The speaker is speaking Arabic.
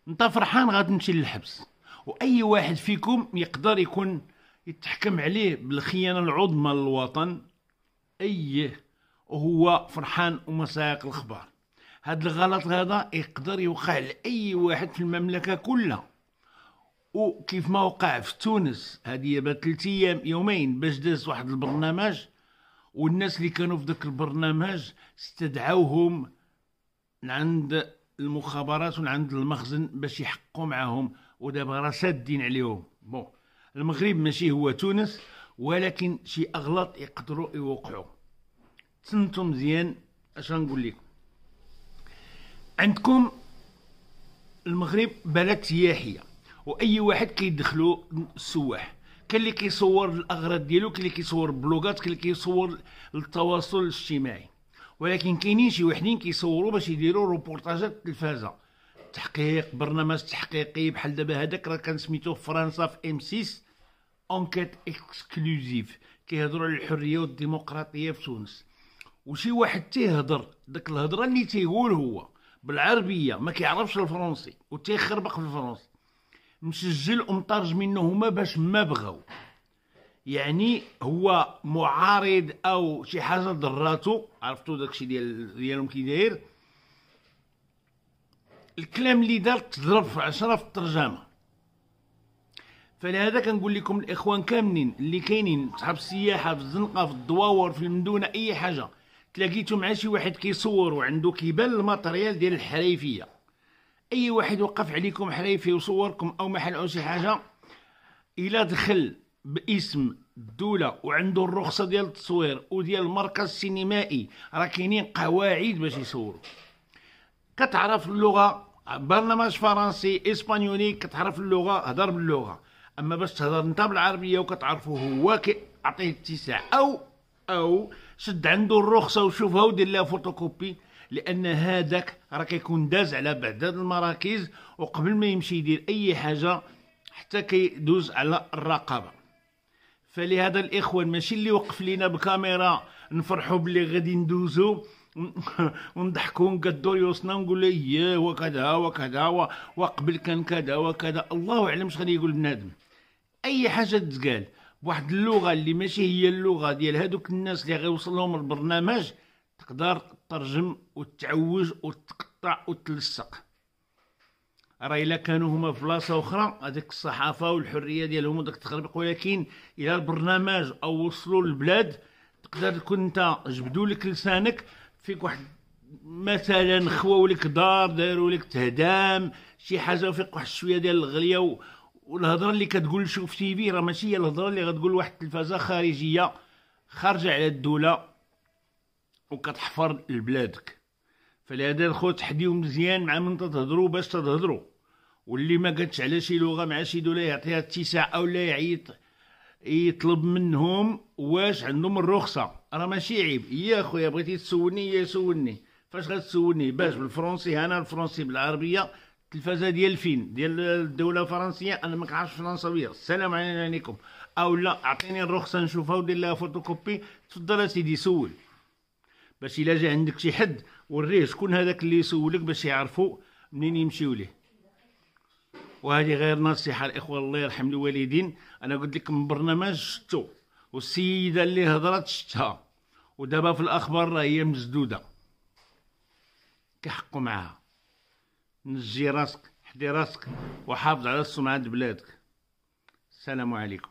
انت فرحان غتمشي للحبس، واي واحد فيكم يقدر يكون يتحكم عليه بالخيانه العظمى للوطن. وهو فرحان ومساق الخبار. هاد الغلط هذا يقدر يوقع لاي واحد في المملكه كلها، وكيف ما وقع في تونس هذه بات 3 ايام يومين باش داز واحد البرنامج، والناس اللي كانوا في ذاك البرنامج استدعوهم عند المخابرات وعند المخزن باش يحققوا معاهم، ودابا راه سادين عليهم. المغرب ماشي هو تونس، ولكن شي اغلاط يقدروا يوقعوا. تسنتوا مزيان اش غنقول لكم. عندكم المغرب بلد سياحيه، واي واحد كيدخلو السواح، كاين اللي كيصور الاغراض ديالو، كاين اللي كيصور بلوغات، كاين اللي كيصور للتواصل الاجتماعي، ولكن كاينين شي وحدين كيصوروا باش يديروا روبورتاجات التلفازه، تحقيق، برنامج تحقيقي. بحال دابا هذاك راه كان سميتو في فرنسا في ام 6 اونكيت اكسكلوزيف، كيهضروا على الحريه والديمقراطيه في تونس. وشي واحد تيهضر داك الهضره اللي تيقول هو بالعربيه، ما كيعرفش الفرنسي وتيخربق في الفرنسي، مسجل ومطرج منه هما باش ما بغاو. يعني هو معارض او شي حاجه ضراتو، عرفتوا داكشي ديالهم كي داير. الكلام اللي دار تضرب في 10 في الترجمه. فلهذا كنقول لكم الاخوان كاملين اللي كاينين صحاب السياحه في الزنقه، في الدواور، في المدونه، اي حاجه تلاقيتو مع شي واحد كيصور وعنده كيبان الماتريال ديال الحريفيه، اي واحد وقف عليكم حريفي وصوركم او محل او شي حاجه، الا دخل باسم الدوله وعنده الرخصه ديال التصوير وديال المركز السينمائي، راه كاينين قواعد باش يصوروا. كتعرف اللغه، برنامج فرنسي اسبانيولي، كتعرف اللغه هضر باللغه. اما باش تهضر انت بالعربيه وكتعرفو هو اعطيه اتساع، او شد عنده الرخصه وشوفها ودير لها فوتوكوبي، لان هذاك راه كيكون داز على بعض هاد المراكز، وقبل ما يمشي يدير اي حاجه حتى كيدوز على الرقابه. فلهذا الاخوان ماشي اللي وقف لينا بكاميرا نفرحوا باللي غادي ندوزو ونضحكوا ونقدوا ريوسنا ونقول له اييه وكذا وكذا وقبل كان كذا وكذا. الله اعلم اش غادي يقول بنادم. اي حاجه تتقال بواحد اللغه اللي ماشي هي اللغه ديال هذوك الناس اللي غيوصل لهم البرنامج، تقدر تترجم وتعوج وتقطع وتلصق. راه الا كانوا هما في بلاصه اخرى هذيك الصحافه والحريه ديالهم وداك التخربيق، ولكن الى البرنامج او وصلوا للبلاد تقدر تكون انت جبدوا لك لسانك، فيك واحد مثلا خواو لك دار، داروا لك تهدام شي حاجه، فيك واحد شويه ديال الغليه والهضره اللي كتقول شوف في تيفي راه ماشي هي الهضره اللي غتقول واحد التلفازه خارجيه خارجه على الدوله وكتحفر لبلادك. فلهذا الخو تحديو مزيان مع من تتهضروا باش تتهضروا، واللي ما قالتش على شي لغه مع شي دوله يعطيها اتساع او لا يعيط يطلب منهم واش عندهم الرخصه. راه ماشي عيب يا خويا، بغيتي تسولني يا سولني. فاش غتسولني باش بالفرنسي؟ انا الفرنسي بالعربيه، التلفازه ديال فين ديال الدوله الفرنسيه انا ما كنعرفش فرنساويه، السلام عليكم. او لا اعطيني الرخصه نشوفها ودير لها فوتوكوبي. تفضل اسيدي سول، باش الا جا عندك شي حد وريه شكون هذاك اللي يسولك باش يعرفوا منين يمشيو ليه. وهذه غير نصيحه الاخوه، الله يرحم الوالدين. انا قلت لكم برنامج شفتو، والسيده اللي هضرت شفتها، ودابا في الاخبار راه هي مسدوده، كيحقوا معاها. نجي راسك، حدي راسك، وحافظ على سمعه بلادك. السلام عليكم.